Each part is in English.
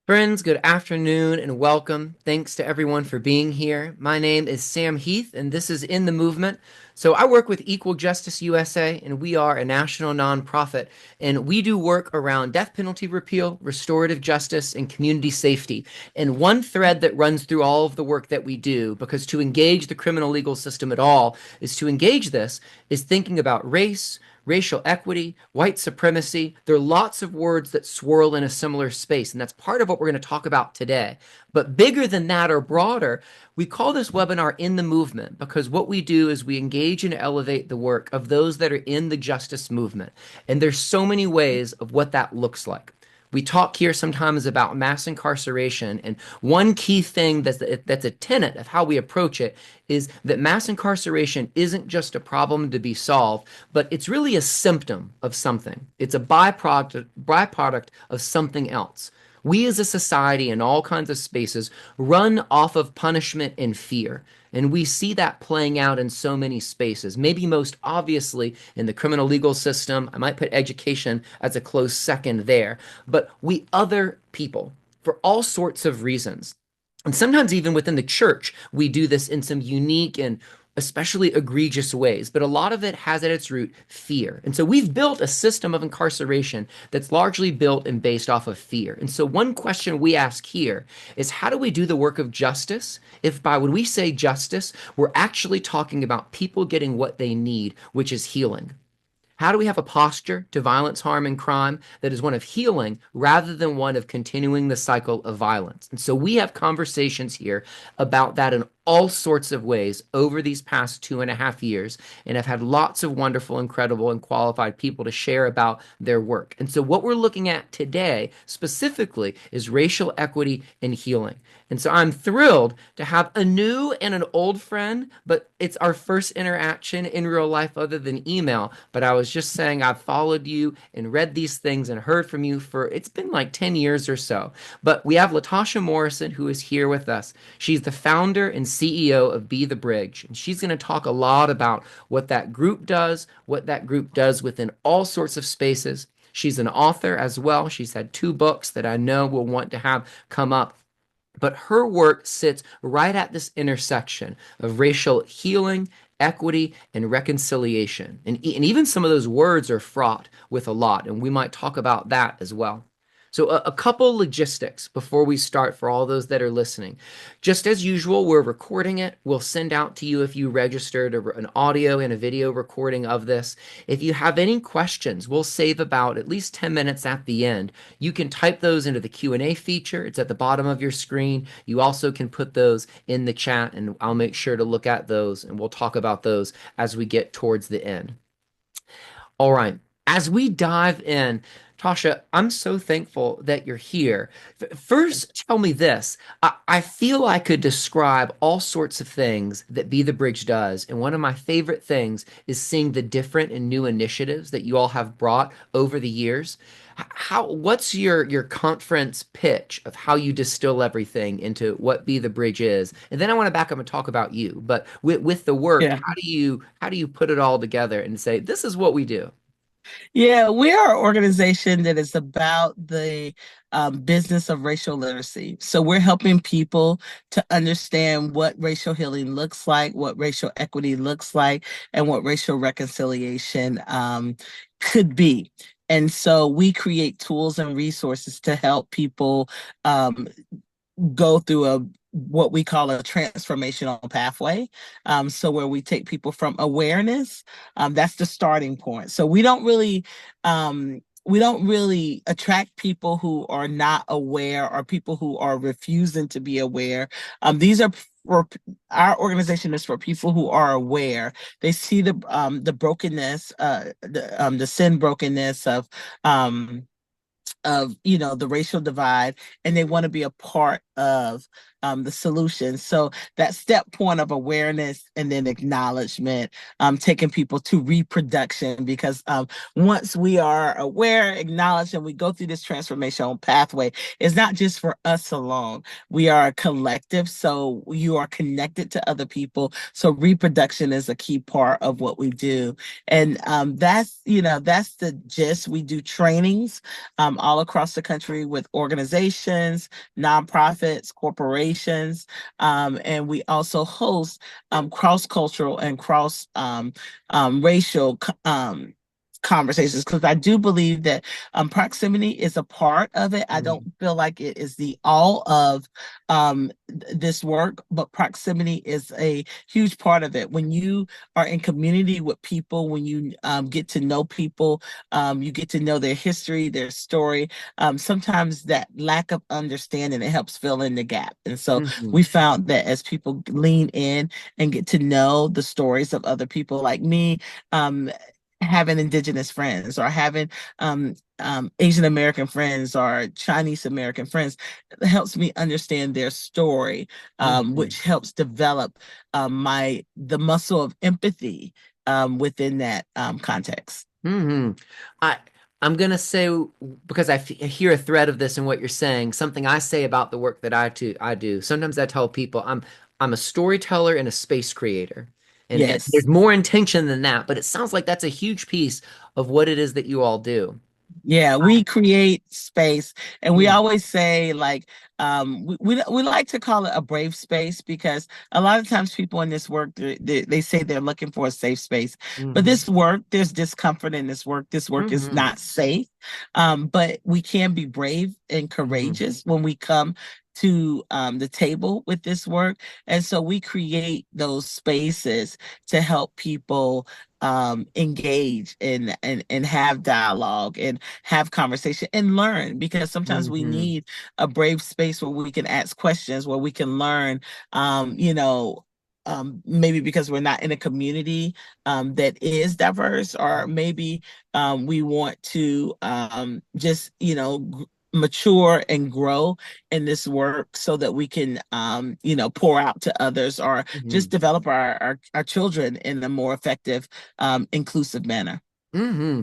Friends, good afternoon and welcome. Thanks to everyone for being here. My name is Sam Heath, and this is In the Movement. So, I work with Equal Justice USA, and we are a national nonprofit, and we do work around death penalty repeal, restorative justice, and community safety. And one thread that runs through all of the work that we do, because to engage the criminal legal system at all is to engage this, is thinking about race, racial equity, white supremacy. There are lots of words that swirl in a similar space, and that's part of what we're going to talk about today. But bigger than that or broader, we call this webinar In the Movement because what we do is we engage and elevate the work of those that are in the justice movement. And there's so many ways of what that looks like. We talk here sometimes about mass incarceration, and one key thing that's a tenet of how we approach it is that mass incarceration isn't just a problem to be solved, but it's really a symptom of something. It's a byproduct of something else. We as a society in all kinds of spaces run off of punishment and fear. And we see that playing out in so many spaces, maybe most obviously in the criminal legal system. I might put education as a close second there. But we other people for all sorts of reasons. And sometimes even within the church, we do this in some unique and especially egregious ways, but a lot of it has at its root fear. And so we've built a system of incarceration that's largely built and based off of fear. And so one question we ask here is how do we do the work of justice if by when we say justice, we're actually talking about people getting what they need, which is healing? How do we have a posture to violence, harm, and crime that is one of healing rather than one of continuing the cycle of violence? And so we have conversations here about that in all sorts of ways over these past 2.5 years. And I've had lots of wonderful, incredible, and qualified people to share about their work. And so what we're looking at today specifically is racial equity and healing. And so I'm thrilled to have a new and an old friend, but it's our first interaction in real life other than email. But I was just saying I've followed you and read these things and heard from you for it's been like 10 years or so. But we have Latasha Morrison who is here with us. She's the founder and CEO of Be the Bridge. And she's going to talk a lot about what that group does, what that group does within all sorts of spaces. She's an author as well. She's had 2 books that I know will want to have come up, but her work sits right at this intersection of racial healing, equity, and reconciliation. And even some of those words are fraught with a lot, and we might talk about that as well. So, a couple logistics before we start for all those that are listening. Just as usual, we're recording it. We'll send out to you if you registered an audio and a video recording of this. If you have any questions, we'll save about at least 10 minutes at the end. You can type those into the Q&A feature. It's at the bottom of your screen. You also can put those in the chat, and I'll make sure to look at those, and we'll talk about those as we get towards the end. All right. As we dive in, Tasha, I'm so thankful that you're here. First, tell me this. I feel I could describe all sorts of things that Be the Bridge does. And one of my favorite things is seeing the different and new initiatives that you all have brought over the years. What's your conference pitch of how you distill everything into what Be the Bridge is? And then I want to back up and talk about you. But with the work, Yeah. how do you put it all together and say, this is what we do? Yeah, we are an organization that is about the business of racial literacy. So we're helping people to understand what racial healing looks like, what racial equity looks like, and what racial reconciliation could be. And so we create tools and resources to help people um, go through a what we call a transformational pathway. So where we take people from awareness, that's the starting point. So we don't really attract people who are not aware or people who are refusing to be aware. These are for our organization is for people who are aware. They see the brokenness, the sin brokenness of the racial divide, and they want to be a part of the solution. So that step point of awareness and then acknowledgement, taking people to reproduction, because once we are aware, acknowledge, and we go through this transformational pathway, it's not just for us alone. We are a collective, so you are connected to other people. So reproduction is a key part of what we do, and that's the gist. We do trainings all across the country with organizations, nonprofits, corporations, and we also host cross-cultural and cross racial conversations, because I do believe that proximity is a part of it. I don't Mm, feel like it is the all of this work, but proximity is a huge part of it. When you are in community with people, when you get to know people, you get to know their history, their story. Sometimes that lack of understanding, it helps fill in the gap. And so mhm, we found that as people lean in and get to know the stories of other people, like me, having indigenous friends, or having Asian American friends or Chinese American friends, helps me understand their story, mhm. which helps develop the muscle of empathy within that context. Hmm. I I'm gonna say, because I hear a thread of this in what you're saying. Something I say about the work that I do. Sometimes I tell people I'm a storyteller and a space creator, and Yes. there's more intention than that. But it sounds like that's a huge piece of what it is that you all do. Yeah, we create space, and we Mm, always say, like, we like to call it a brave space, because a lot of times people in this work, they say they're looking for a safe space, but mhm, this work, there's discomfort in this work. This work is mhm, not safe, but we can be brave and mhm, courageous when we come to the table with this work, and so we create those spaces to help people engage and have dialogue and have conversation and learn, because sometimes we mhm, need a brave space where we can ask questions, where we can learn, maybe because we're not in a community that is diverse, or maybe we want to just mature and grow in this work, so that we can pour out to others, or just mhm. develop our children in a more effective inclusive manner. Hmm.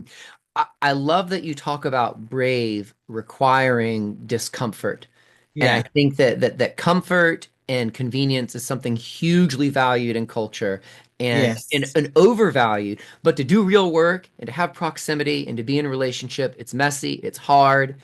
I love that you talk about brave requiring discomfort. And I Yeah. think that comfort and convenience is something hugely valued in culture Yes. and overvalued. But to do real work and to have proximity and to be in a relationship, it's messy, it's hard.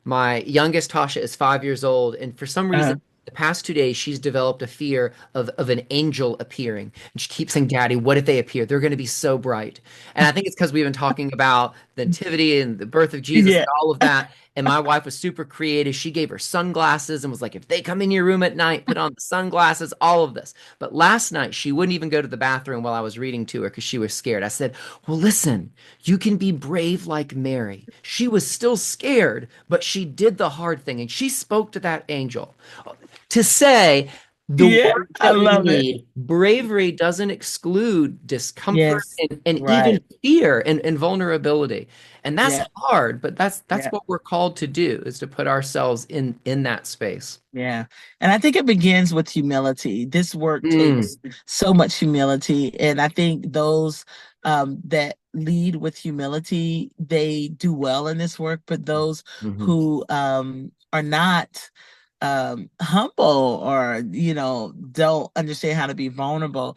My youngest Tasha is 5 years old, and for some reason, Uh, the past 2 days, she's developed a fear of an angel appearing. And she keeps saying, Daddy, what if they appear? They're going to be so bright. And I think it's because we've been talking about the nativity and the birth of Jesus and yeah. all of that. And my wife was super creative. She gave her sunglasses and was like, if they come in your room at night, put on the sunglasses, all of this. But last night, she wouldn't even go to the bathroom while I was reading to her because she was scared. I said, well, listen, you can be brave like Mary. She was still scared, but she did the hard thing and she spoke to that angel. To say the Yeah. work I that we love it. need, bravery doesn't exclude discomfort Yes. and even Right. fear and vulnerability. And that's Yeah. hard, but that's Yeah. what we're called to do, is to put ourselves in that space. Yeah. And I think it begins with humility. This work Mm, takes so much humility. And I think those that lead with humility, they do well in this work. But those mhm, who are not humble, or, don't understand how to be vulnerable,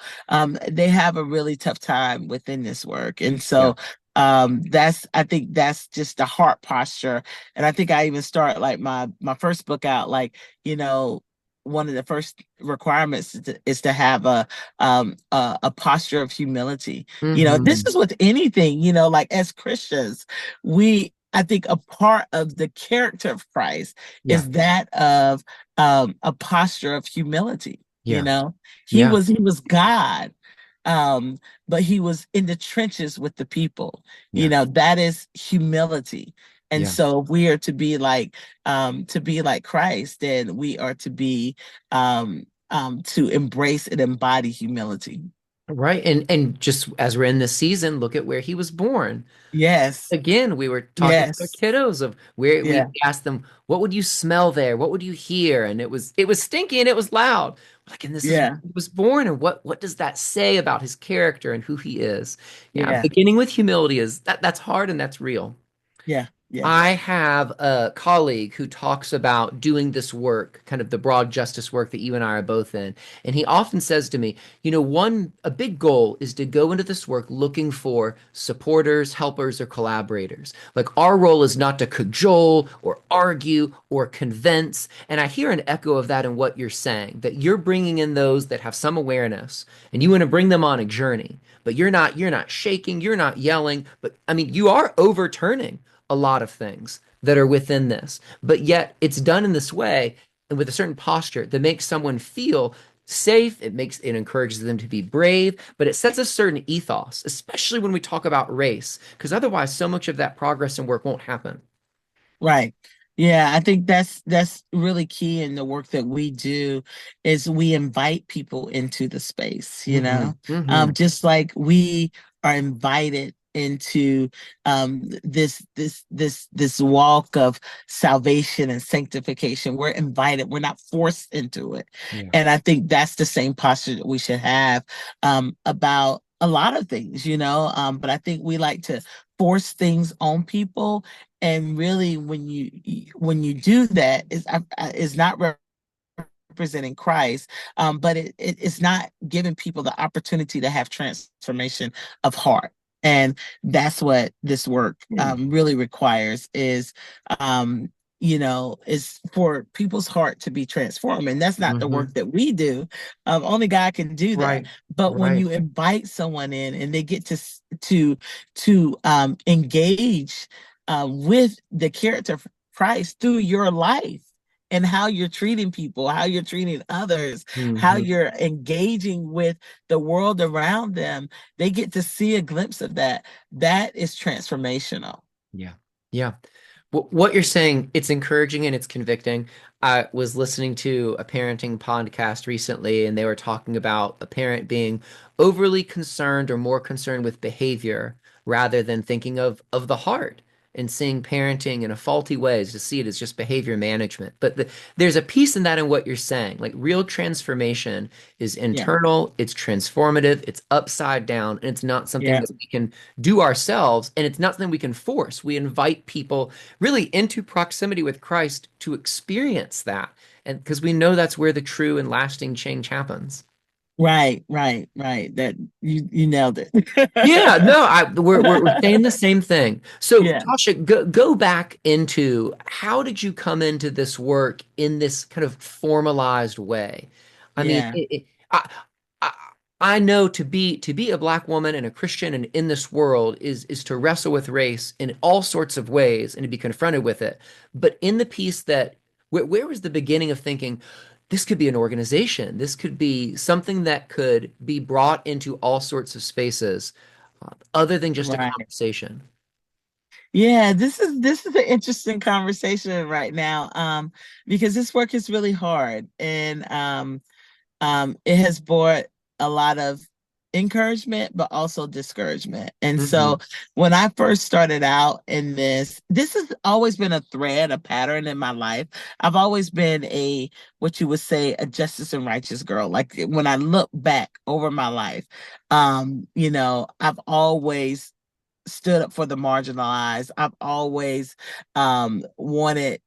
they have a really tough time within this work. And yeah. so I think that's just the heart posture. And I think I even start like my first book out, like, you know, one of the first requirements is to have a posture of humility. This Hmm. is with anything, like as Christians, I think a part of the character of Christ Yeah. is that of a posture of humility. You Yeah. know, Yeah. he was God, um, but he was in the trenches with the people. Yeah. That is humility. And Yeah. so if we are to be like Christ, then we are to be to embrace and embody humility. Right. And just as we're in this season, look at where he was born. Yes. Again, we were talking to our Yes. kiddos of where we Yeah. asked them, what would you smell there? What would you hear? And it was stinky and it was loud. Like, and this is where Yeah. he was born, and what does that say about his character and who he is? Yeah, Yeah. beginning with humility is that's hard and that's real. Yeah. Yeah. I have a colleague who talks about doing this work, kind of the broad justice work that you and I are both in. And he often says to me, a big goal is to go into this work looking for supporters, helpers, or collaborators. Like our role is not to cajole or argue or convince. And I hear an echo of that in what you're saying, that you're bringing in those that have some awareness and you want to bring them on a journey. But you're not shaking, you're not yelling, but I mean, you are overturning a lot of things that are within this, but yet it's done in this way and with a certain posture that makes someone feel safe. It encourages them to be brave, but it sets a certain ethos, especially when we talk about race, because otherwise so much of that progress and work won't happen. Right. Yeah, I think that's really key in the work that we do is we invite people into the space, Hmm. Hmm. just like we are invited into this walk of salvation and sanctification. We're invited, we're not forced into it. Yeah. And I think that's the same posture that we should have about a lot of things, but I think we like to force things on people, and really when you do that is not representing Christ, but it's not giving people the opportunity to have transformation of heart. And that's what this work Hmm. really requires um, is for people's heart to be transformed. And that's not the Hmm. work that we do. Only God can do that. Right. But when Right. you invite someone in and they get to engage with the character of Christ through your life and how you're treating people, how you're treating others, how Hmm. you're engaging with the world around them, they get to see a glimpse of that. That is transformational. Yeah. Yeah. What you're saying, it's encouraging and it's convicting. I was listening to a parenting podcast recently, and they were talking about a parent being overly concerned or more concerned with behavior rather than thinking of the heart and seeing parenting in a faulty ways to see it as just behavior management. But there's a piece in that in what you're saying. Like real transformation is Yeah. internal, it's transformative, it's upside down, and it's not something Yeah. that we can do ourselves, and it's not something we can force. We invite people really into proximity with Christ to experience that. And because we know that's where the true and lasting change happens. Right, right, right. That you nailed it. Yeah, no, we're saying the same thing. So, Yeah, Tasha, go back into how did you come into this work in this kind of formalized way? I mean, yeah, I I know to be a black woman and a Christian and in this world is to wrestle with race in all sorts of ways and to be confronted with it. But in the piece that where was the beginning of thinking? This could be an organization. This could be something that could be brought into all sorts of spaces other than just a right. conversation. Yeah, this is an interesting conversation right now. Because this work is really hard, and it has brought a lot of encouragement, but also discouragement. And so Hmm. when I first started out in this has always been a thread, a pattern in my life. I've always been what you would say, a justice and righteous girl. Like when I look back over my life, I've always stood up for the marginalized. I've always wanted,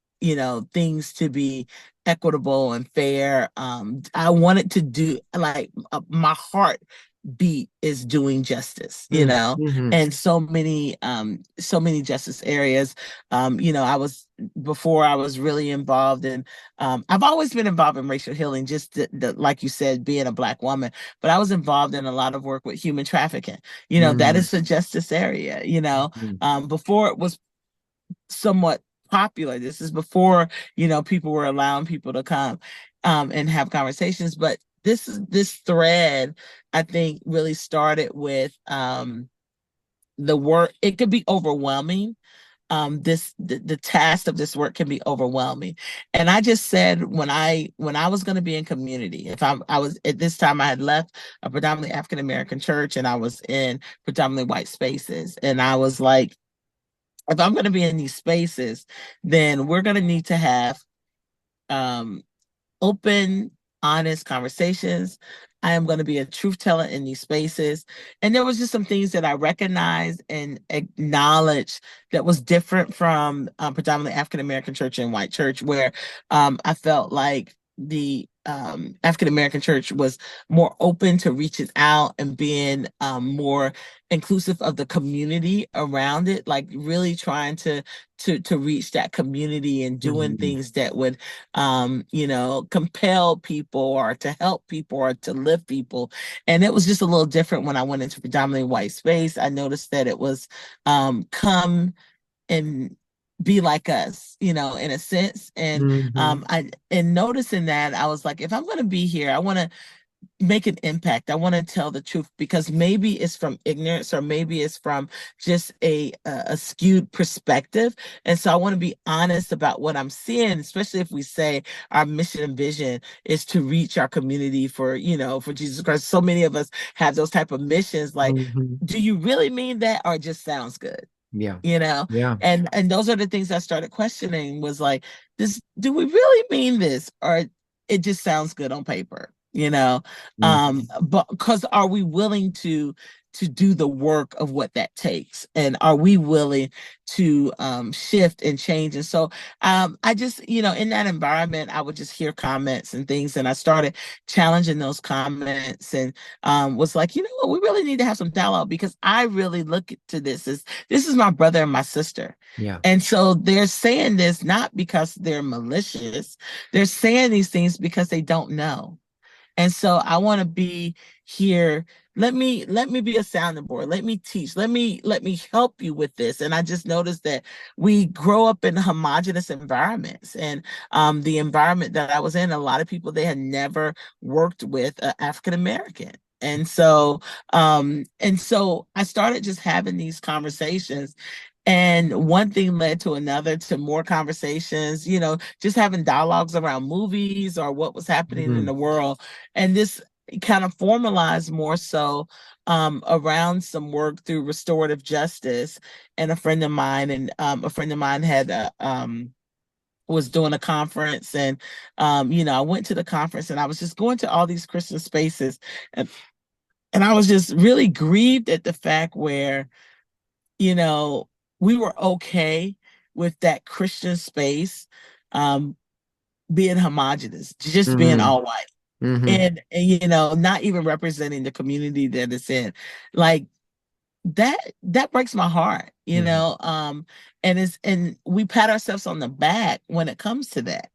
things to be equitable and fair. I wanted to do like my heart beat is doing justice, Mm-hmm. and so many justice areas. I was before I was really involved in I've always been involved in racial healing, just like you said, being a black woman, but I was involved in a lot of work with human trafficking. That Mm-hmm. is a justice area, before it was somewhat popular. This is before, people were allowing people to come and have conversations. But this thread, I think, really started with the work. It could be overwhelming the task of this work can be overwhelming. And I just said when I was going to be in community, if I was at this time I had left a predominantly African American church and I was in predominantly white spaces, and I was like, if I'm going to be in these spaces, then we're going to need to have um, open, honest conversations. I am going to be a truth teller in these spaces. And there was just some things that I recognized and acknowledged that was different from predominantly African American church and white church, where I felt like the African American church was more open to reaching out and being more inclusive of the community around it, like really trying to reach that community and doing Mm-hmm. things that would compel people or to help people or to lift people. And it was just a little different when I went into predominantly white space. I noticed that it was come and be like us, in a sense. And Mm-hmm. I in noticing that, I was like, if I'm going to be here, I want to make an impact. I want to tell the truth because maybe it's from ignorance or maybe it's from just a skewed perspective. And so I want to be honest about what I'm seeing, especially if we say our mission and vision is to reach our community for Jesus Christ. So many of us have those type of missions. Like, Mm-hmm. do you really mean that or it just sounds good? Yeah. you know Yeah. and those are the things I started questioning, was like, this, do we really mean this, or it just sounds good on paper? Mm-hmm. But because are we willing to do the work of what that takes, and are we willing to shift and change? And so I just, in that environment, I would just hear comments and things, and I started challenging those comments, and was like, you know what, we really need to have some dialogue, because I really look to this is my brother and my sister. Yeah. And so they're saying this not because they're malicious. They're saying these things because they don't know. And so I want to be here. Let me be a sounding board. Let me teach. Let me help you with this. And I just noticed that we grow up in homogenous environments. And the environment that I was in, a lot of people, they had never worked with an African American. And so I started just having these conversations, and one thing led to another, to more conversations, just having dialogues around movies or what was happening in Mm-hmm. the world. And this kind of formalized more so around some work through restorative justice. And a friend of mine had was doing a conference, and I went to the conference, and I was just going to all these Christian spaces, and, and I was just really grieved at the fact where you know, we were okay with that Christian space um, being homogenous, just being Mm-hmm. all white, Mm-hmm. and not even representing the community that it's in. Like that breaks my heart, Mm-hmm. and we pat ourselves on the back when it comes to that,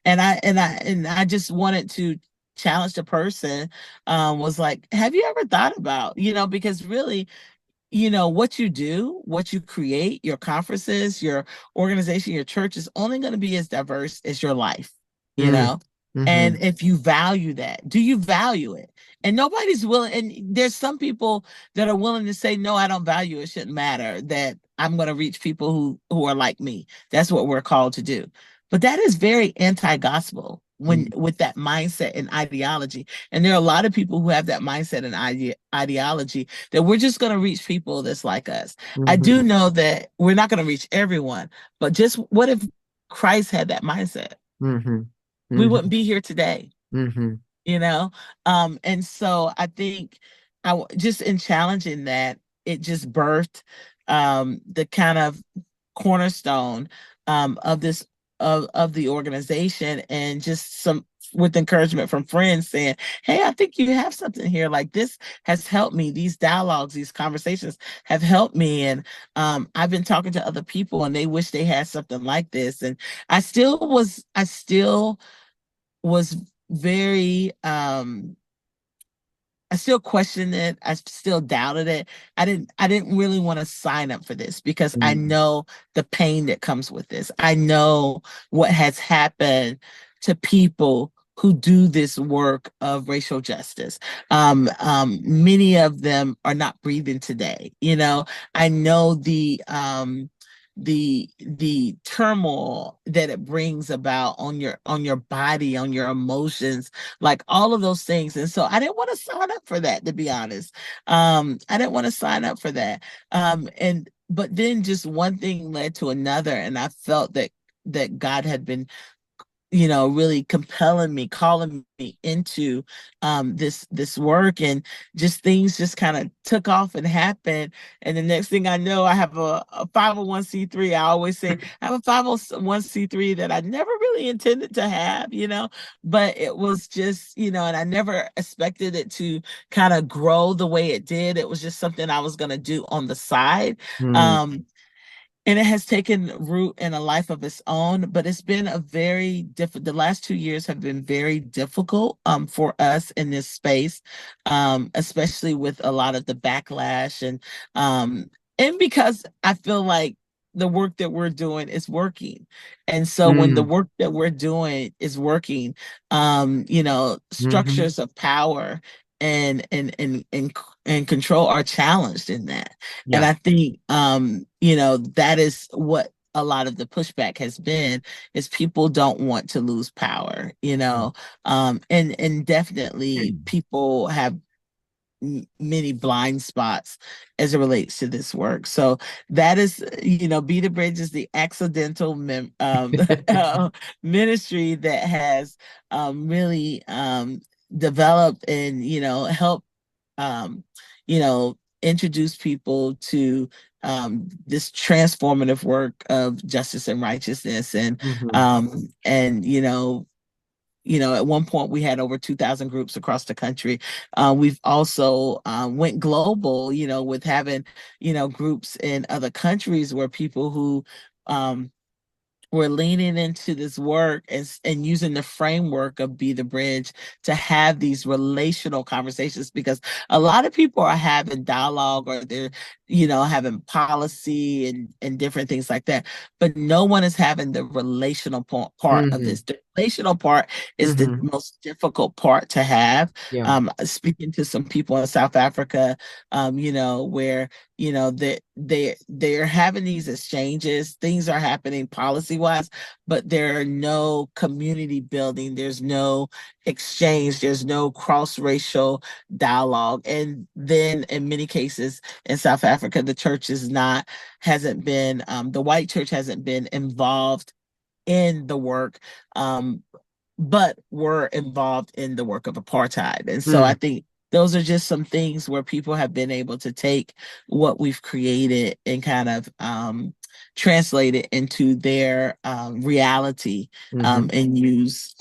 and I just wanted to challenge the person, was like, have you ever thought about, because really, what you do, what you create, your conferences, your organization, your church is only going to be as diverse as your life, you know? Mm-hmm. And if you value that, do you value it? And nobody's willing. And there's some people that are willing to say, no, I don't value it. It shouldn't matter that I'm going to reach people who are like me. That's what we're called to do. But that is very anti-gospel when with that mindset and ideology. And there are a lot of people who have that mindset and ideology that we're just going to reach people that's like us. I do Mm-hmm. know that we're not going to reach everyone, but just what if Christ had that mindset? Mm-hmm. We wouldn't Mm-hmm. be here today, Mm-hmm. you know and so I think just in challenging that, it just birthed the kind of cornerstone of this of the organization, and just some with encouragement from friends saying, hey, I think you have something here, like this has helped me, these dialogues, these conversations have helped me. And I've been talking to other people, and they wish they had something like this. And I still was very I still questioned it. I still doubted it. I didn't really want to sign up for this, because I Mm-hmm. know the pain that comes with this. I know what has happened to people who do this work of racial justice. Many of them are not breathing today. I know the turmoil that it brings about on your body, on your emotions, like all of those things. And so I didn't want to sign up for that, to be honest. I didn't want to sign up for that. And but then just one thing led to another, and I felt that God had been, really compelling me, calling me into this work, and just things just kind of took off and happened. And the next thing I know, I have a 501c3. I always say I have a 501c3 that I never really intended to have, but it was just, and I never expected it to kind of grow the way it did. It was just something I was going to do on the side. Mm, Um, and it has taken root in a life of its own, but it's been a very different, the last 2 years have been very difficult for us in this space, especially with a lot of the backlash, and because I feel like the work that we're doing is working. And so when the mm, work that we're doing is working, mhm, structures of power and control are challenged in that. And yeah. I think, that is what a lot of the pushback has been, is people don't want to lose power, and definitely people have many blind spots as it relates to this work. So that is, Be the Bridge is the accidental ministry that has really developed and, helped introduce people to this transformative work of justice and righteousness. Mhm, And at one point we had over 2,000 groups across the country. We've also went global, with having, groups in other countries where people who we're leaning into this work and using the framework of Be the Bridge to have these relational conversations, because a lot of people are having dialogue, or they're, having policy and different things like that. But no one is having the relational part of mhm, this. The relational part is the mhm, most difficult part to have. yeah. Speaking to some people in South Africa, where they're having these exchanges, things are happening policy wise, but there are no community building, there's no exchange, there's no cross-racial dialogue. And then in many cases in South Africa, the church is not hasn't been the white church hasn't been involved in the work, um, but were involved in the work of apartheid. And so I Mm, think those are just some things where people have been able to take what we've created and kind of translate it into their reality, mhm, and use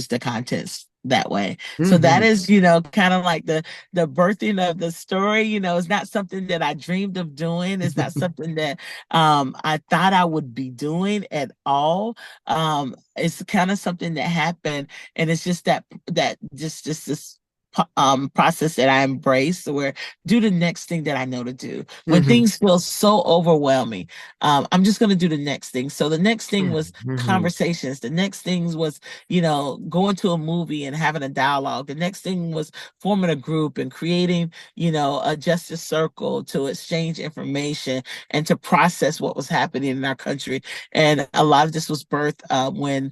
the contents that way. So that mhm, is, kind of like the birthing of the story. It's not something that I dreamed of doing. It's not something that I thought I would be doing at all. It's kind of something that happened, and it's just that just this process that I embrace, where do the next thing that I know to do. When mhm, things feel so overwhelming, I'm just going to do the next thing. So the next thing mhm, was mhm, conversations. The next thing was, going to a movie and having a dialogue. The next thing was forming a group and creating, a justice circle to exchange information and to process what was happening in our country. And a lot of this was birthed when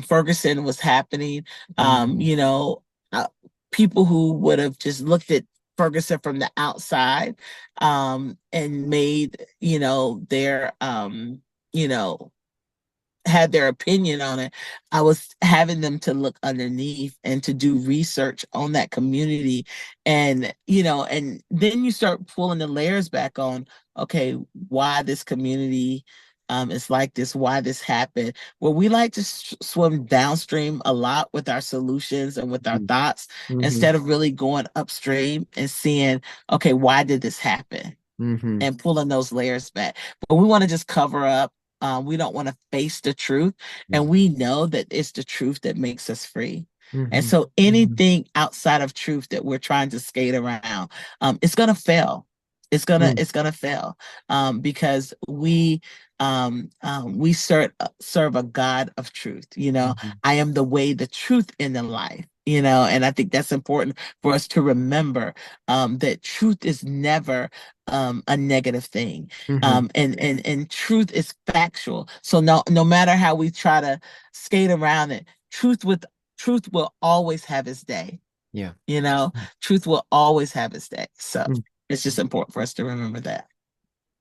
Ferguson was happening. Um, mhm, you know, uh, People who would have just looked at Ferguson from the outside, and made, you know, had their opinion on it. I was having them to look underneath and to do research on that community. And then you start pulling the layers back on, okay, why this community is like this, why this happened. Well, we like to swim downstream a lot with our solutions and with our mhm, thoughts, mhm, instead of really going upstream and seeing, okay, why did this happen? mhm, And pulling those layers back. But we want to just cover up. We don't want to face the truth. And we know that it's the truth that makes us free. And mhm, so anything outside of truth that we're trying to skate around, it's gonna fail. mhm, It's gonna fail, because we serve a God of truth. mhm, I am the way, the truth, and the life. And I think that's important for us to remember, that truth is never a negative thing. Hmm. And truth is factual. So no matter how we try to skate around it, truth will always have its day. Yeah. You know, truth will always have its day. So it's just important for us to remember that.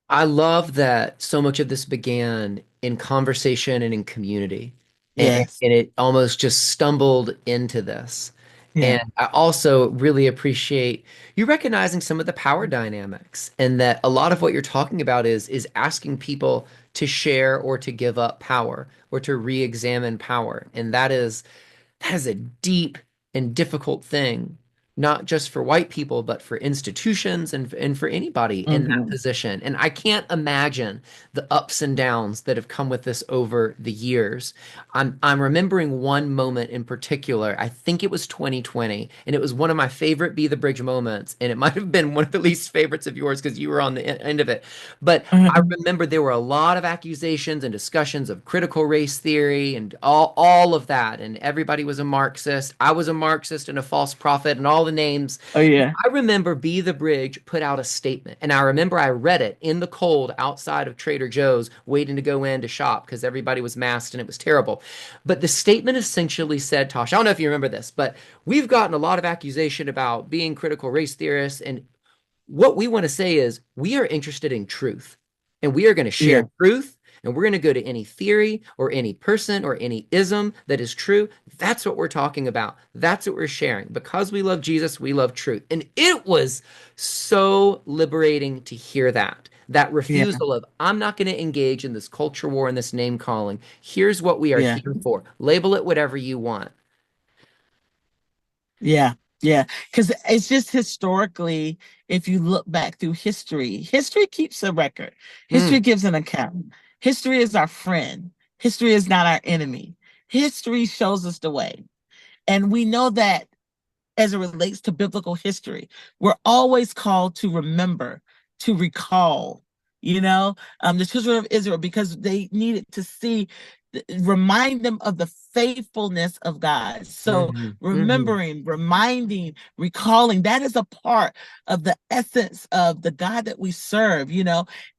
I love that so much of this began in conversation and in community, Yes. and it almost just stumbled into this. Yeah. And I also really appreciate you recognizing some of the power dynamics, and that a lot of what you're talking about is asking people to share or to give up power or to re-examine power. And that is a deep and difficult thing, not just for white people, but for institutions and for anybody in that Hmm. position. And I can't imagine the ups and downs that have come with this over the years. I'm remembering one moment in particular. I think it was 2020, and it was one of my favorite Be the Bridge moments. And it might have been one of the least favorites of yours because you were on the end of it. But I remember there were a lot of accusations and discussions of critical race theory and all of that. And everybody was a Marxist. I was a Marxist and a false prophet and all the names. Oh yeah. I remember Be the Bridge put out a statement. And I remember I read it in the cold outside of Trader Joe's, waiting to go in to shop because everybody was masked and it was terrible. But the statement essentially said, Tosh, I don't know if you remember this, but we've gotten a lot of accusation about being critical race theorists. And what we want to say is we are interested in truth, and we are going to share Yeah. truth, and we're going to go to any theory or any person or any ism that is true. That's what we're talking about. That's what we're sharing. Because we love Jesus, we love truth. And it was so liberating to hear that Yeah. refusal of, I'm not going to engage in this culture war and this name calling. Here's what we are Yeah. here for. Label it whatever you want. Yeah, yeah. Because it's just historically, if you look back through history, history keeps a record. Mm, History gives an account. History is our friend. History is not our enemy. History shows us the way. And we know that as it relates to biblical history. We're always called to remember, to recall, the children of Israel, because they needed to see, remind them of the faithfulness of God. So mhm, mhm, remembering, reminding, recalling, that is a part of the essence of the God that we serve.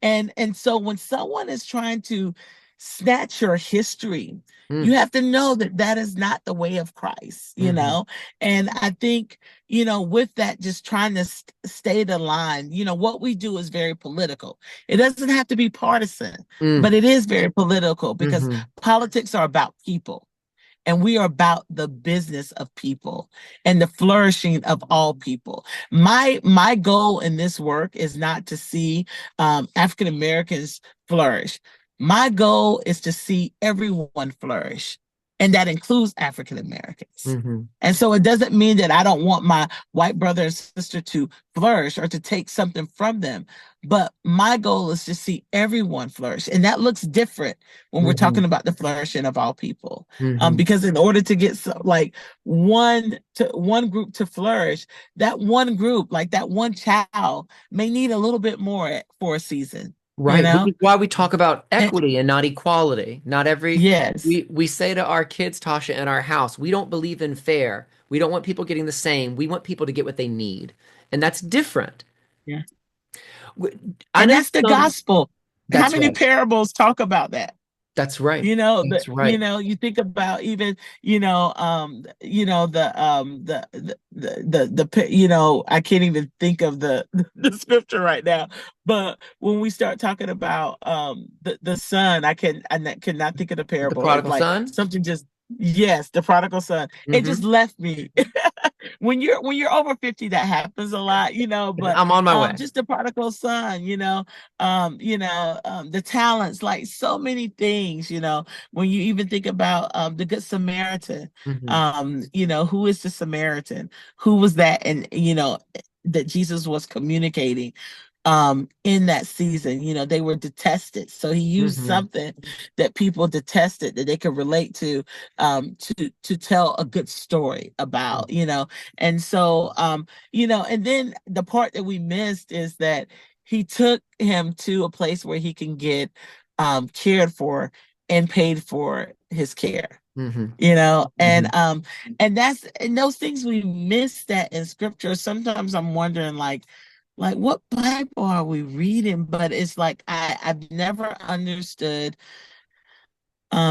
And so when someone is trying to snatch your history, you mm, have to know that that is not the way of Christ, mhm, and I think, with that, just trying to stay the line, what we do is very political. It doesn't have to be partisan, mm, but it is very political because mhm, politics are about people. And we are about the business of people and the flourishing of all people. My goal in this work is not to see African Americans flourish. My goal is to see everyone flourish, and that includes African Americans. mhm. And so it doesn't mean that I don't want my white brother and sister to flourish or to take something from them. But my goal is to see everyone flourish. And that looks different when we're talking Mhm. about the flourishing of all people. Mhm. Because in order to get like one group to flourish, that one group, like that one child, may need a little bit more for a season, you Right, which know? is why we talk about And equity and not equality. Not every yes. we say to our kids, Tasha, in our house, we don't believe in fair. We don't want people getting the same. We want people to get what they need. And that's different. Yeah. I And know that's the some gospel. How that's many right. parables talk about that? That's right. That's right. You think about even, I can't even think of the the scripture right now. But when we start talking about the son, cannot think of the The parable. It's prodigal like son. something just, yes, the prodigal son. It just Hmm. left me. When you're over 50, that happens a lot, but I'm on my way. just the prodigal son, the talents, like so many things, when you even think about the Good Samaritan, Hmm. who is the Samaritan? Who was that? And, that Jesus was communicating in that season. They were detested. So he used Hmm. something that people detested that they could relate to tell a good story about, and so and then the part that we missed is that he took him to a place where he can get cared for and paid for his care. Mm-hmm. Mm-hmm. And those things we miss that in scripture. Sometimes I'm wondering like what Bible are we reading? But it's like I've never understood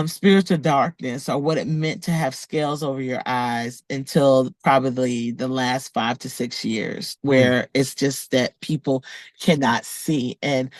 spiritual darkness or what it meant to have scales over your eyes until probably the last 5 to 6 years, Mm. where it's just that people cannot see. And,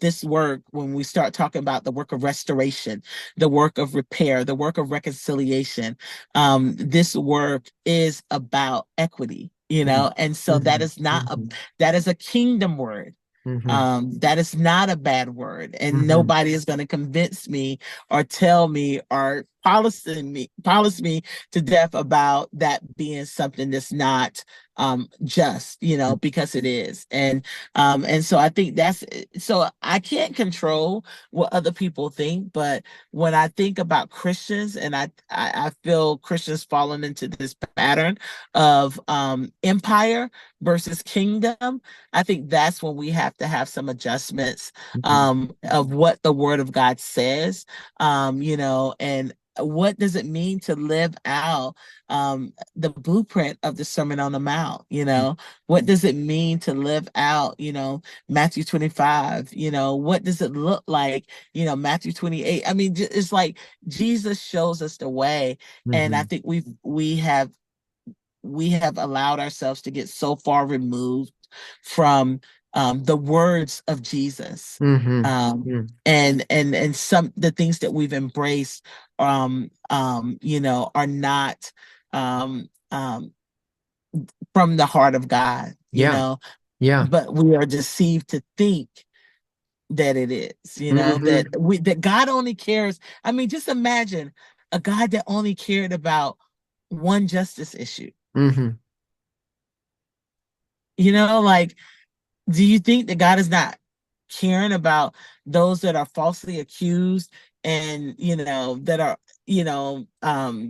this work, when we start talking about the work of restoration, the work of repair, the work of reconciliation, this work is about equity. And so Mm-hmm. Mm-hmm. that is a kingdom word. Mm-hmm. That is not a bad word, and Mm-hmm. nobody is going to convince me or tell me or polish me to death about that being something that's not just, because it is. And so I think that's so I can't control what other people think, but when I think about Christians, and I feel Christians falling into this pattern of empire versus kingdom, I think that's when we have to have some adjustments Mm-hmm. of what the Word of God says, and what does it mean to live out the blueprint of the Sermon on the Mount? What does it mean to live out, Matthew 25? What does it look like, Matthew 28? I mean, it's like Jesus shows us the way, and I Mm-hmm. think we have allowed ourselves to get so far removed from the words of Jesus, Mm-hmm. and some the things that we've embraced, are not um, um, from the heart of God, Yeah. Yeah. but we are deceived to think that it is, Mm-hmm. that God only cares. I mean, just imagine a God that only cared about one justice issue. Mm-hmm. Like, do you think that God is not caring about those that are falsely accused, and that are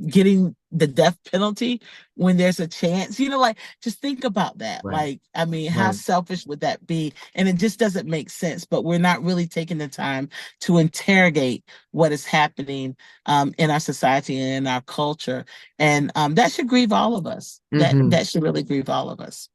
getting the death penalty when there's a chance? Like, just think about that. Right. Like, I mean, how Right. selfish would that be? And it just doesn't make sense. But we're not really taking the time to interrogate what is happening in our society and in our culture, and that should grieve all of us. That Mm-hmm. that should really grieve all of us.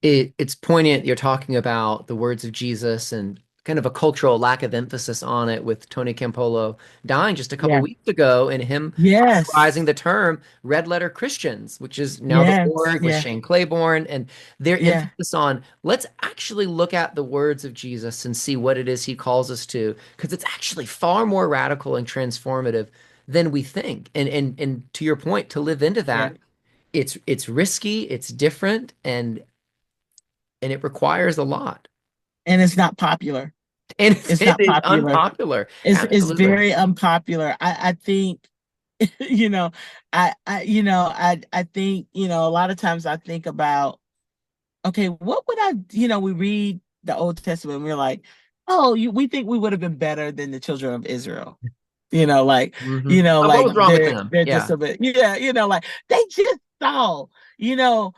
It's poignant you're talking about the words of Jesus and kind of a cultural lack of emphasis on it with Tony Campolo dying just a couple Yeah. weeks ago and him Yes. rising the term red letter Christians, which is now the Yes. org with Yeah. Shane Claiborne, and their Yeah. emphasis on let's actually look at the words of Jesus and see what it is he calls us to, because it's actually far more radical and transformative than we think. And to your point, to live into Yeah. that, it's risky, it's different, and it requires a lot. And it's not popular. And It's it not is popular. unpopular. It's Absolutely. very unpopular. I think, you know, I think, a lot of times I think about, okay, what would we read the Old Testament and we're like, oh, we think we would have been better than the children of Israel. You know, like, Hmm. What like was wrong with them? they're just Yeah. a bit, yeah, like they just saw, you know,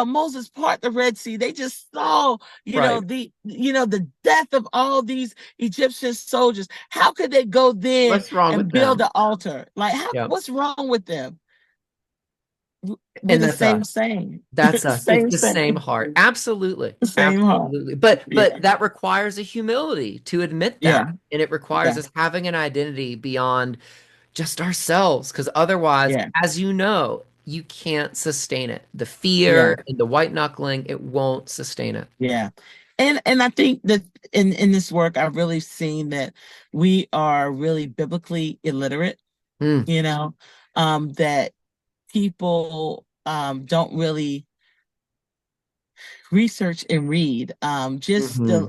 Moses part the Red Sea. They just saw, Right. the death of all these Egyptian soldiers. How could they go then What's wrong with and build them? an altar? Like, Yeah. what's wrong with them? We're And the that's same, us. same, That's us. It's same, the same same, heart. Absolutely. same heart. Absolutely. But Yeah, that requires a humility to admit that. yeah, And it requires yeah, us having an identity beyond just ourselves. Because otherwise, yeah, as you know, you can't sustain it. The yeah. fear and the white knuckling, it won't sustain it. Yeah. And I think that in this work, I've really seen that we are really biblically illiterate, Mm. that people don't really research and read. Hmm.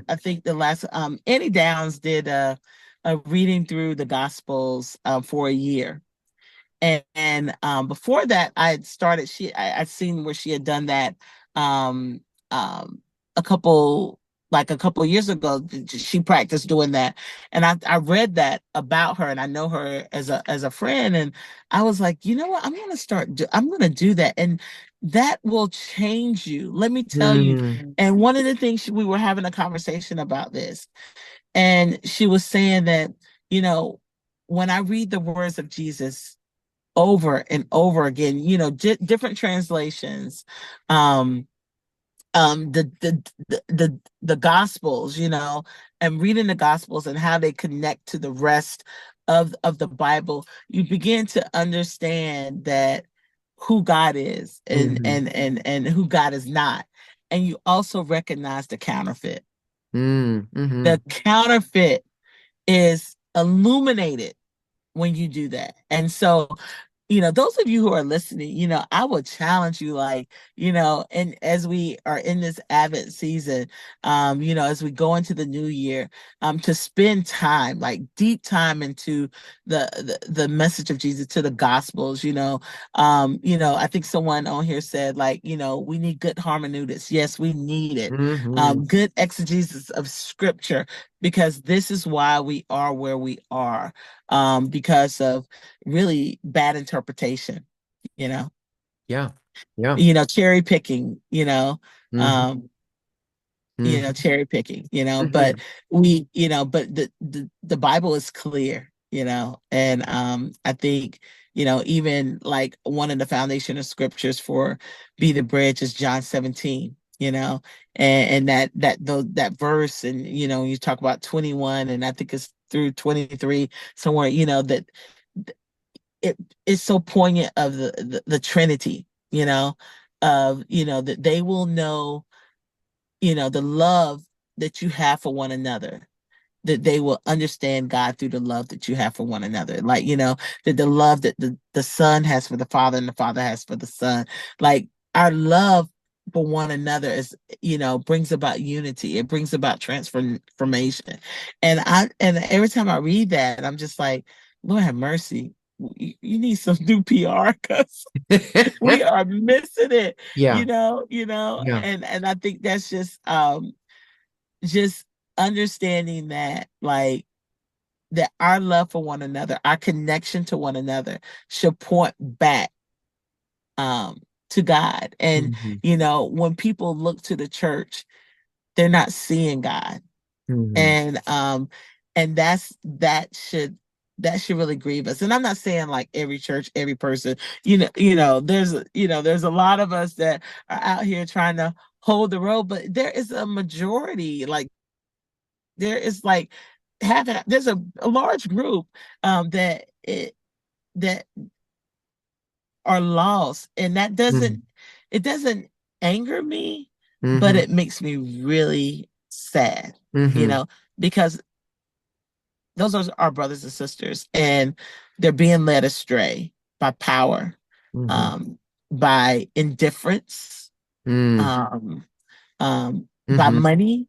I think the last Annie Downs did a reading through the Gospels for a year. And before that, I had started. I'd seen where she had done that um, um, a couple a couple years ago. She practiced doing that, and I read that about her, and I know her as a friend, and I was like, you know what, I'm gonna do that, and that will change you. Let me tell you. Mm. And one of the things we were having a conversation about this, and she was saying that, you know, when I read the words of Jesus. over and over again, different translations, um, the gospels, and reading the gospels and how they connect to the rest of the Bible, you begin to understand that who God is Mm-hmm. and who God is not. And you also recognize the counterfeit. Mm-hmm. The counterfeit is illuminated when you do that. And so, those of you who are listening, I would challenge you, like, and as we are in this Advent season, as we go into the new year, to spend time, like deep time into the message of Jesus, to the gospels, I think someone on here said, like, we need good hermeneutics. Yes, we need it. Mm-hmm. Good exegesis of scripture, because this is why we are where we are, because of really bad interpretation, you know, Yeah. Yeah. cherry picking, Mm-hmm. um, Mm-hmm. cherry picking, but Mm-hmm. but the Bible is clear, and I think, even like one of the foundational scriptures for Be the Bridge is John 17, and that verse, and you talk about 21, and I think it's through 23 somewhere, that it is so poignant of the Trinity, of that they will know, the love that you have for one another, that they will understand God through the love that you have for one another. Like, that the love that the Son has for the Father and the Father has for the Son. Like, our love for one another is, brings about unity. It brings about transformation. And every time I read that, I'm just like, Lord have mercy. You need some new PR, because we are missing it, Yeah. Yeah. and I think that's just understanding that, like, that our love for one another, our connection to one another, should point back, um to God. And Mm-hmm. when people look to the church, they're not seeing God. Mm-hmm. And that should really grieve us. And I'm not saying like every church, every person, there's a lot of us that are out here trying to hold the road, but there is a majority, like, there is like there's a large group, that are lost, and it doesn't anger me, but Mm-hmm. it makes me really sad, Mm-hmm. because those are our brothers and sisters, and they're being led astray by power, Mm-hmm. um, by indifference, Mm-hmm. by money,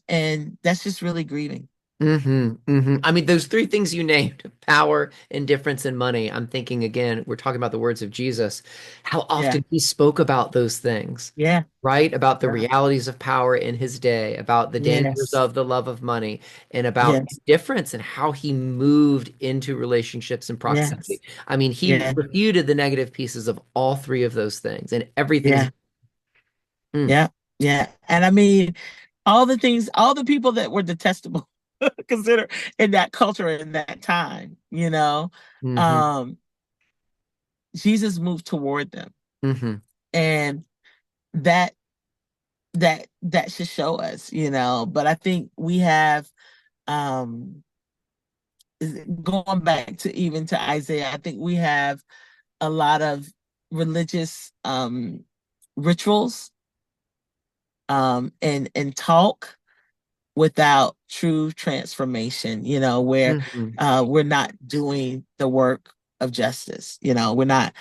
and that's just really grieving. Mm-hmm. Mm-hmm. I mean, those three things you named, power, indifference, and money. I'm thinking again, we're talking about the words of Jesus, how Yeah, often he spoke about those things, yeah, right? About the yeah. realities of power in his day, about the dangers Yes, of the love of money, and about yes, indifference and how he moved into relationships and proximity. yes, I mean, he yeah, refuted the negative pieces of all three of those things, and everything's yeah, mm, yeah, yeah. And I mean, all the things, all the people that were detestable, consider, in that culture, in that time, hmm um, Jesus moved toward them, hmm and that that should show us, But I think we have, um, going back to even to Isaiah, I think we have a lot of religious, rituals, and talk, without true transformation, where hmm we're not doing the work of justice, we're not,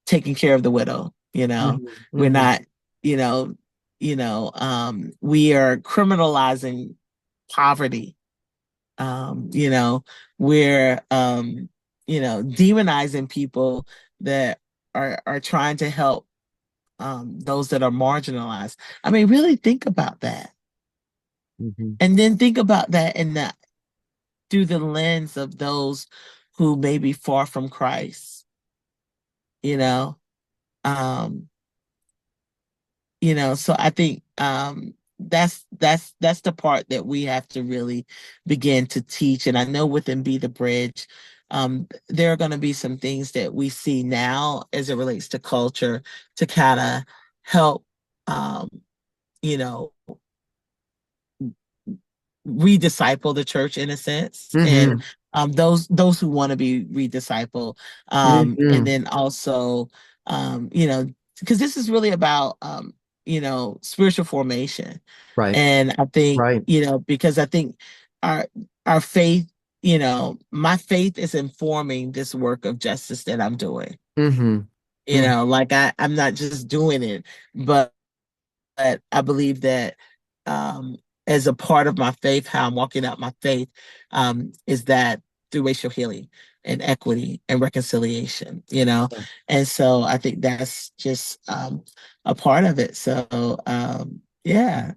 taking care of the widow, we're hmm not, you know, we are criminalizing poverty, you know, we're, demonizing people that are trying to help, those that are marginalized. I mean, really think about that. hmm And then think about that in that through the lens of those who may be far from Christ, you know. Um, so I think, that's the part that we have to really begin to teach. And I know within Be the Bridge, there are going to be some things that we see now as it relates to culture to kind of help, um, you know, redisciple the church in a sense, and Mm-hmm. those who want to be rediscipled, and Mm-hmm. then also, because this is really about, spiritual formation. Right. And I think, Right. because I think our our faith, my faith is informing this work of justice that I'm doing. Mm-hmm. Mm. Like I'm not just doing it, but I believe that, um, as a part of my faith, how I'm walking out my faith, is that through racial healing and equity and reconciliation. And so I think that's just, a part of it. So, yeah.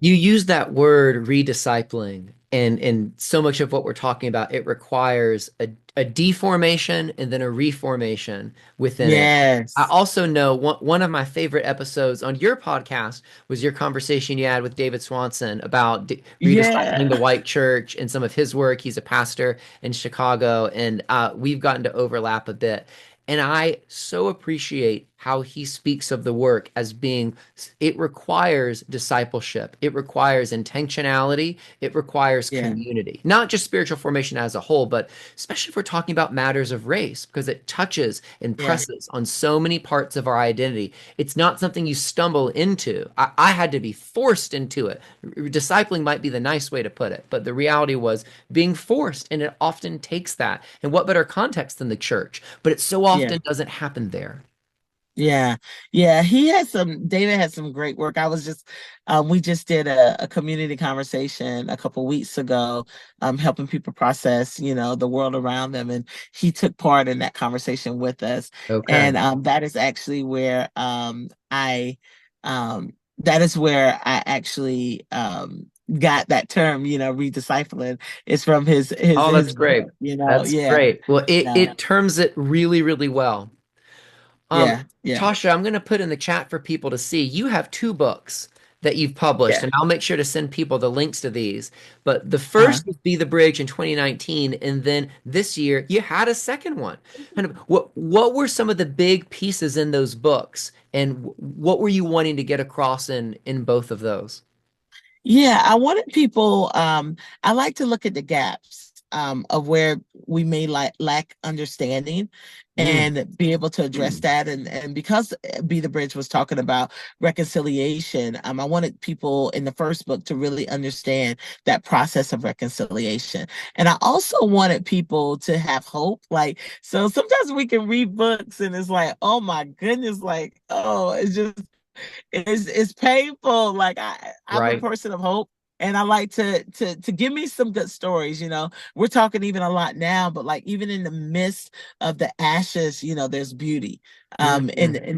You use that word rediscipling, and so much of what we're talking about, it requires a deformation and then a reformation within it. I Yes. also know one of my favorite episodes on your podcast was your conversation you had with David Swanson about rediscipling the Yeah. white church and some of his work. He's a pastor in Chicago, and we've gotten to overlap a bit. And I so appreciate how he speaks of the work as being, it requires discipleship, it requires intentionality, it requires Yeah. community, not just spiritual formation as a whole, but especially if we're talking about matters of race, because it touches and Yeah. presses on so many parts of our identity. It's not something you stumble into. I had to be forced into it. Discipling might be the nice way to put it, but the reality was being forced, and it often takes that. And what better context than the church? But it so Yeah. often doesn't happen there. Yeah, yeah, David had some great work. We just did a community conversation a couple weeks ago, helping people process, the world around them. And he took part in that conversation with us. Okay. And that is where I actually, got that term, rediscipling. It's from Oh, that's his great. book, That's yeah. great. Well, it Yeah, it terms it really, really well. Um, yeah, yeah, Tasha, I'm going to put in the chat for people to see. You have two books that you've published, yeah. and I'll make sure to send people the links to these. But the Uh-huh. first was Be the Bridge in 2019, and then this year you had a second one. Kind of what were some of the big pieces in those books, and what were you wanting to get across in both of those? Yeah, I wanted people, I like to look at the gaps, of where we may lack understanding Mm, and be able to address that. And because Be the Bridge was talking about reconciliation, I wanted people in the first book to really understand that process of reconciliation. And I also wanted people to have hope. Like, so sometimes we can read books and it's like, oh my goodness, like, oh, it's painful. Like I'm a right. person of hope, and I like to give me some good stories. We're talking even a lot now, but like even in the midst of the ashes, there's beauty. In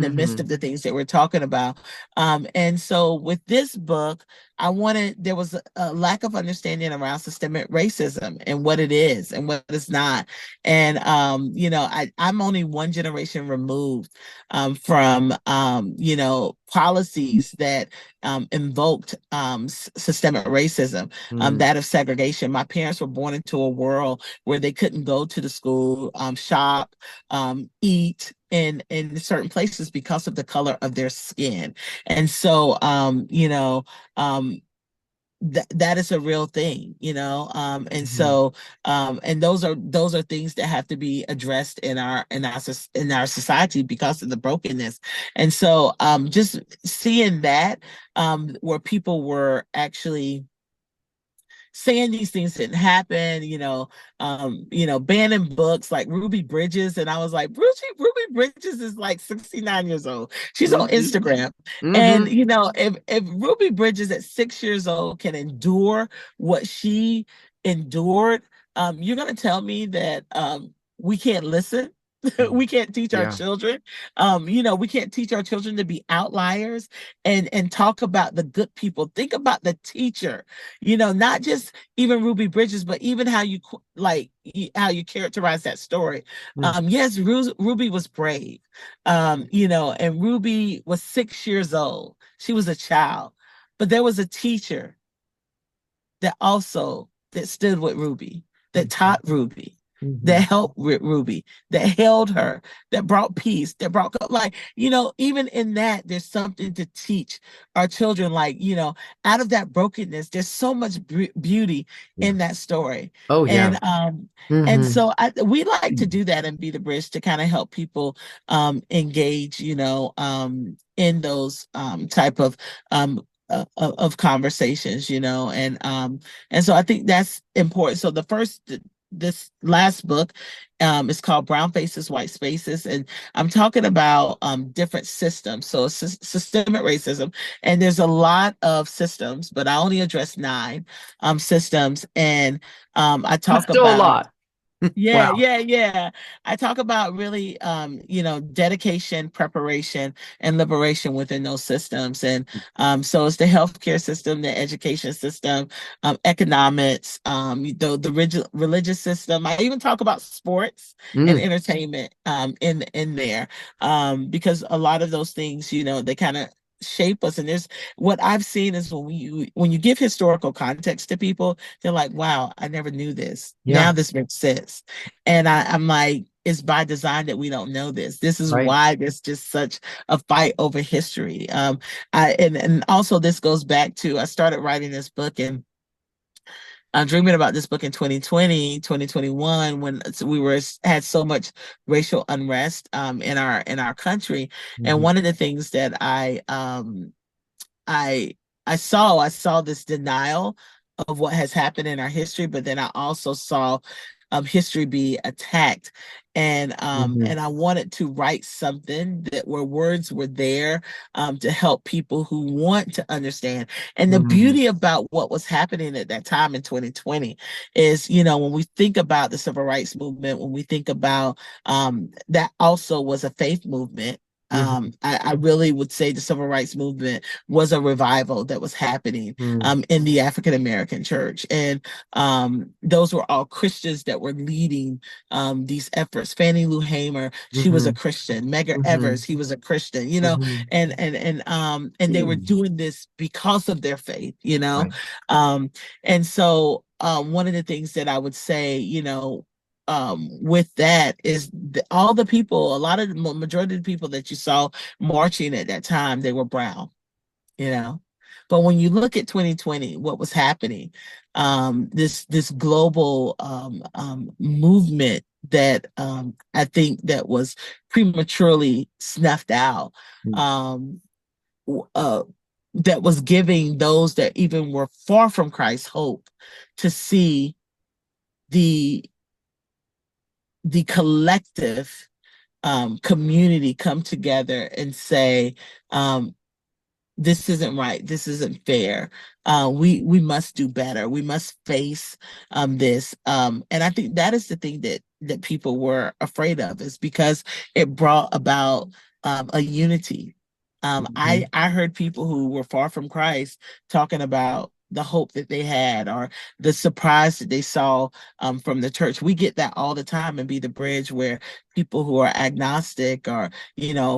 the midst of Hmm. the things that we're talking about. And so with this book, there was a lack of understanding around systemic racism and what it is and what it's not. And I'm only one generation removed, from, policies that, invoked, systemic racism, Mm, that of segregation. My parents were born into a world where they couldn't go to the school, shop, eat in certain places because of the color of their skin. And so, um, that is a real thing. And mhm. so, and those are things that have to be addressed in our society because of the brokenness. And so, just seeing that, where people were actually saying these things didn't happen, banning books like Ruby Bridges. And I was like, Ruby Bridges is like 69 years old. She's on Mhm. Instagram. And, Mhm. if Ruby Bridges at 6 years old can endure what she endured, you're going to tell me that, we can't listen? Mm. We can't teach our Yeah. children. We can't teach our children to be outliers and talk about the good people. Think about the teacher, not just even Ruby Bridges, but even how how you characterize that story. Mm. Yes, Ruby was brave, and Ruby was 6 years old. She was a child. but there was a teacher that stood with Ruby, that Mhm. taught Ruby, that Mhm. helped with Ruby, that held her, that brought peace, that brought like, even in that, there's something to teach our children. Like, out of that brokenness, there's so much beauty Yeah. in that story. Oh yeah. And Hmm. so we like to do that and be the bridge to kind of help people engage, in those type of conversations, and so I think that's important. So this last book is called Brown Faces, White Spaces, and I'm talking about different systems. So systemic racism, and there's a lot of systems, but I only address nine systems, and I That's talk still a about lot. yeah, Wow. yeah, yeah. I talk about really, dedication, preparation, and liberation within those systems. And so it's the healthcare system, the education system, economics, the religious system. I even talk about sports and Mm. entertainment in there, because a lot of those things, they kind of shape us. And there's what I've seen is when you give historical context to people, they're like, wow, I never knew this. Yeah. Now this makes sense. And I'm like, it's by design that we don't know this. This is Right. why there's just such a fight over history. And also this goes back to I started writing this book, and I'm dreaming about this book in 2020, 2021, when we had so much racial unrest in our country. And Mhm. one of the things that I I saw this denial of what has happened in our history, but then I also saw history be attacked. And Mhm. I wanted to write something that where words were there to help people who want to understand. And the Mhm. beauty about what was happening at that time in 2020 is, when we think about the civil rights movement, when we think about that also was a faith movement. Mhm. I really would say the civil rights movement was a revival that was happening Mhm. in the African American church. And those were all Christians that were leading these efforts. Fannie Lou Hamer, she was a Mhm. Christian. Medgar Evers, Mhm. he was a Christian, Mhm. and they were Mm. doing this because of their faith, Right. and so one of the things that I would say, with that is all the people, a lot of the majority of the people that you saw marching at that time, they were brown, you know. But when you look at 2020, what was happening, this global movement that I think that was prematurely snuffed out, Mm. um, uh, that was giving those that even were far from Christ hope to see the the collective community come together and say, um, this isn't right. This isn't fair. We must do better. We must face this. And I think that is the thing that people were afraid of, is because it brought about a unity. Mhm. I heard people who were far from Christ talking about the hope that they had, or the surprise that they saw from the church. We get that all the time, and be the bridge where people who are agnostic or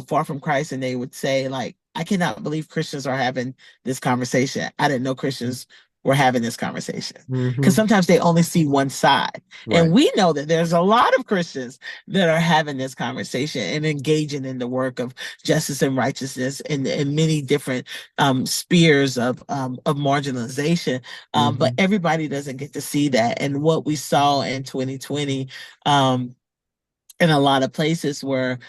far from Christ, and they would say like, I cannot believe Christians are having this conversation. I didn't know Christians were having this conversation, because Mhm. sometimes they only see one side. And Right. we know that there's a lot of Christians that are having this conversation and engaging in the work of justice and righteousness in many different spheres of marginalization. But Mhm. everybody doesn't get to see that. And what we saw in 2020, um, in a lot of places where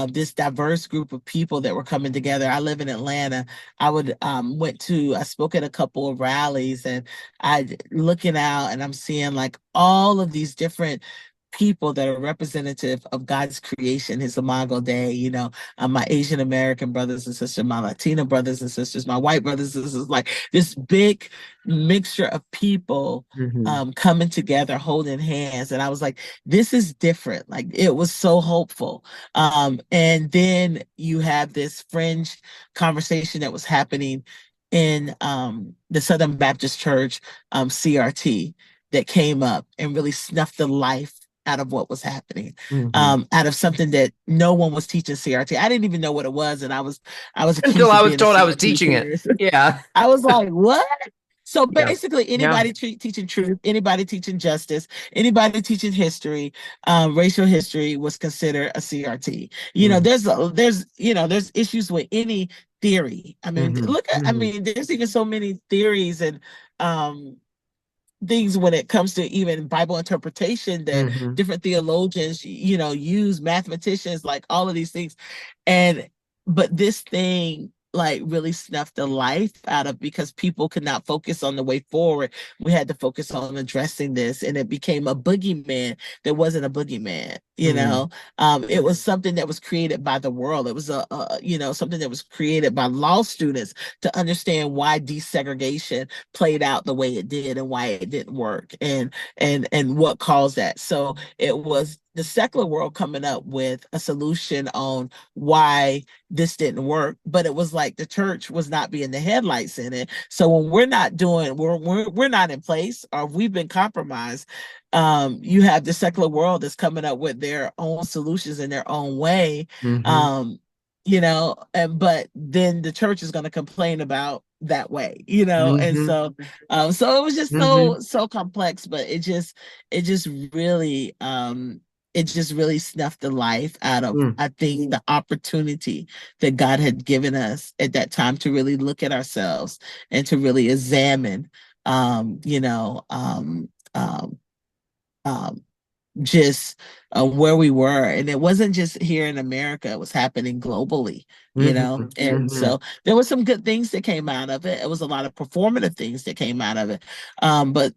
this diverse group of people that were coming together. I live in Atlanta. I spoke at a couple of rallies, and I looking out and I'm seeing like all of these different people that are representative of God's creation, his Imago Dei, my Asian American brothers and sisters, my Latino brothers and sisters, my white brothers and sisters, like this big mixture of people Mhm. coming together, holding hands. And I was like, this is different. Like, it was so hopeful. And then you have this fringe conversation that was happening in the Southern Baptist Church, CRT, that came up and really snuffed the life out of what was happening, Hmm. out of something that no one was teaching CRT. I didn't even know what it was, and I was Until accused I of was being a told I was CRT teaching it. theorist. Yeah. I was like, what? So Yeah. basically, Yeah. anybody teaching truth, anybody teaching justice, anybody teaching history, racial history was considered a CRT. Mm-hmm. There's issues with any theory. I mean, Hmm. look at, I mean, there's even so many theories and um, things when it comes to even Bible interpretation that Hmm. different theologians, use mathematicians, like all of these things. And but this thing like really snuffed the life out of because people could not focus on the way forward. We had to focus on addressing this, and it became a boogeyman that wasn't a boogeyman. Hmm. It was something that was created by the world. It was something that was created by law students to understand why desegregation played out the way it did and why it didn't work and what caused that. So it was the secular world coming up with a solution on why this didn't work, but it was like the church was not being the headlights in it. So when we're not in place or we've been compromised, you have the secular world that's coming up with their own solutions in their own way. Hmm. But then the church is going to complain about that way, and Hmm. so it was just Hmm. so complex, but it just really it just really snuffed the life out of, Mm. I think, the opportunity that God had given us at that time to really look at ourselves and to really examine, um, you know, um, um, um, just where we were. And it wasn't just here in America, it was happening globally, Hmm. And Hmm. so there were some good things that came out of it. It was a lot of performative things that came out of it. But,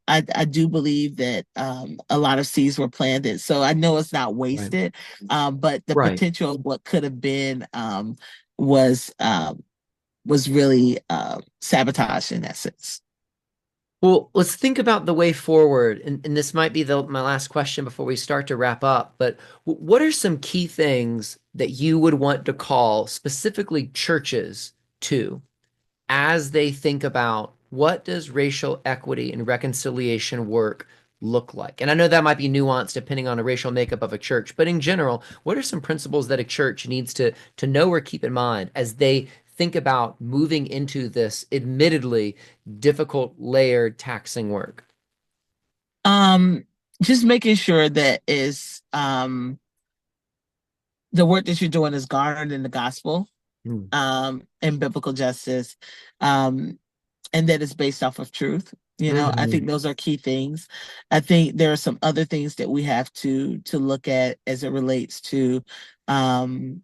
I do believe that a lot of seeds were planted. So I know it's not Right. wasted, but the Right. potential of what could have been was was really sabotage in essence. Well, let's think about the way forward. And this might be my last question before we start to wrap up. But what are some key things that you would want to call specifically churches to as they think about what does racial equity and reconciliation work look like? And I know that might be nuanced depending on the racial makeup of a church, but in general, what are some principles that a church needs to know or keep in mind as they think about moving into this admittedly difficult layered taxing work? Um, just making sure that is the work that you're doing is garnered in the gospel, Mm. and biblical justice, um, and that it's based off of truth. I Hmm. think those are key things. I think there are some other things that we have to look at as it relates to, um,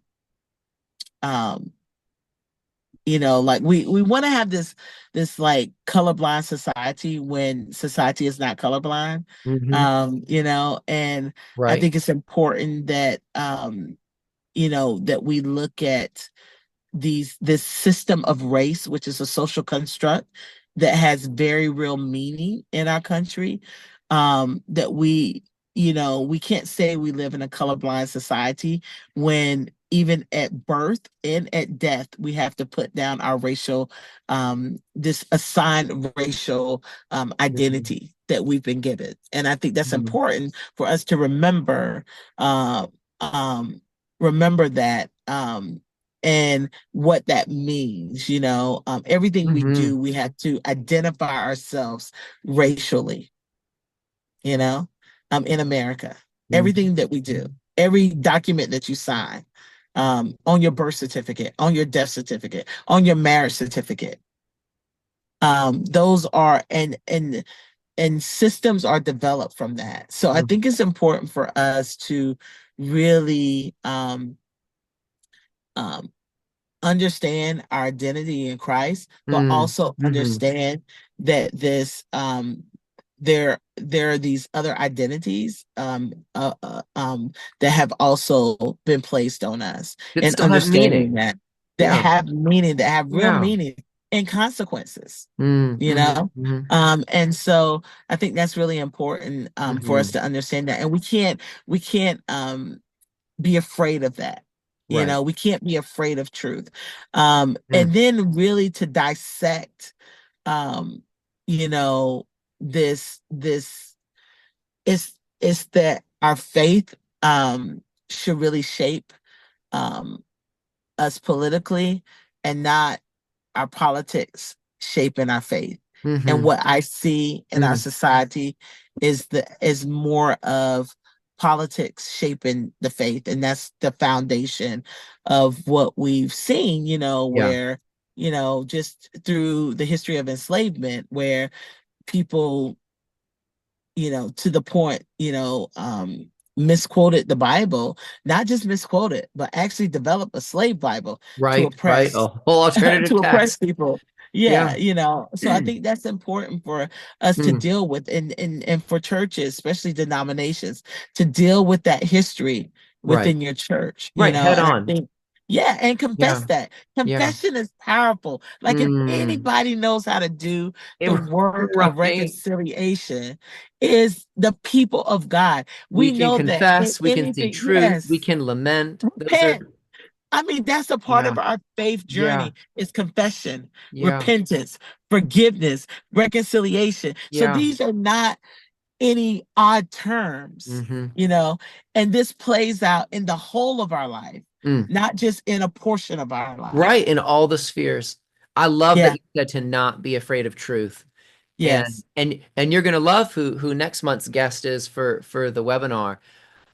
um, like we want to have this like colorblind society when society is not colorblind. Hmm. And I Right. think it's important that that we look at this system of race, which is a social construct that has very real meaning in our country. That we can't say we live in a colorblind society when even at birth and at death we have to put down our racial, this assigned racial Hmm. identity that we've been given. And I think that's Hmm. important for us to uh, um, remember that, and what that means. Everything we Hmm. do, we have to identify ourselves racially, in America. Hmm. Everything that we do, every document that you sign, on your birth certificate, on your death certificate, on your marriage certificate, those are and systems are developed from that. So I think it's important for us to really um, understand our identity in Christ, but Hmm. also Hmm. understand that there are these other identities, that have also been placed on us, That and still have understanding meaning. that Yeah. have meaning, that have real Yeah. meaning and consequences. Mm, You hmm. know, Hmm. and so I think that's really important, for us Hmm. to understand that, and we can't be afraid of that. Right. We can't be afraid of truth. Mm. And then really to dissect, um, you know, this it's it's that our faith should really shape um, us politically and not our politics shaping our faith. And Hmm. what I see in our Mm. society is more of politics shaping the faith, and that's the foundation of what we've seen. Yeah. Where just through the history of enslavement, where people to the point, misquoted the Bible, not just misquoted, but actually developed a slave Bible to Right, right. A oppress whole alternative to oppress text. people. Yeah, Yeah. so I think that's important for us to Mm. deal with, and for churches, especially denominations, to deal with that history Right. within your church, Right. Head and I on. think, yeah, and confess Yeah. that. Yeah. Confession is powerful. Like, if Mm. anybody knows how to do It- the work of right. reconciliation, is the people of God. We We can know that in confess, we can see anything, truth, we yes, can lament. Those are, repent. I mean, that's a part yeah. of our faith Yeah. journey is confession, Yeah. repentance, forgiveness, reconciliation. So Yeah. these are not any odd terms, Hmm. and this plays out in the whole of our life, Mm. not just in a portion of our life. Right. In all the spheres. I love that Yeah. you said to not be afraid of truth. And Yes. you're gonna love who next month's guest is for the webinar.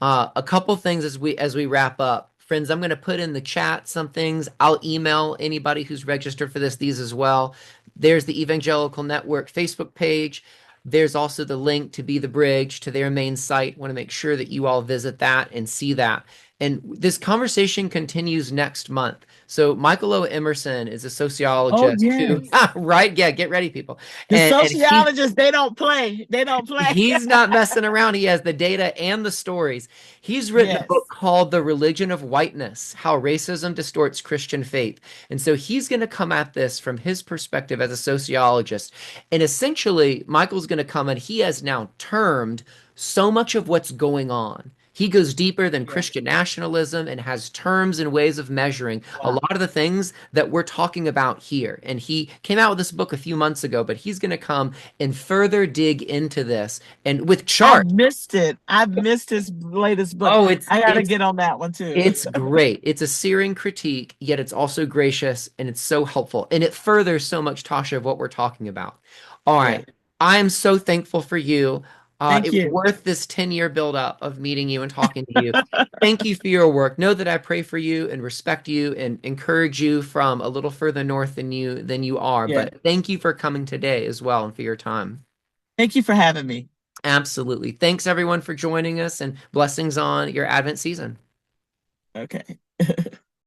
A couple things as we wrap up. Friends, I'm going to put in the chat some things. I'll email anybody who's registered for these as well. There's the Evangelical Network Facebook page. There's also the link to Be the Bridge to their main site. Want to make sure that you all visit that and see that. And this conversation continues next month. So Michael O. Emerson is a Oh, sociologist who, yes. right? Yeah, get ready, people. The And he sociologists, they don't play. They don't play. He's not messing around. He has the data and the stories. He's written a book Yes. called The Religion of Whiteness: How Racism Distorts Christian Faith. And so he's going to come at this from his perspective as a sociologist. And essentially, Michael's going to come and he has now termed so much of what's going on. He goes deeper than Yeah. Christian nationalism and has terms and ways of measuring a Wow. lot of the things that we're talking about here. And he came out with this book a few months ago, but he's going to come and further dig into this and with I've charts. missed it. I've missed his latest book. Oh, I got to get on that one too. it's great. It's a searing critique, yet it's also gracious and it's so helpful. And it furthers so much, Tasha, of what we're talking about. All Yeah. right. I am so thankful for you. Thank It was you. worth this 10-year buildup of meeting you and talking to you. Thank you for your work. Know that I pray for you and respect you and encourage you from a little further north than you are. Yeah. But thank you for coming today as well and for your time. Thank you for having me. Absolutely. Thanks everyone for joining us and blessings on your Advent season. Okay.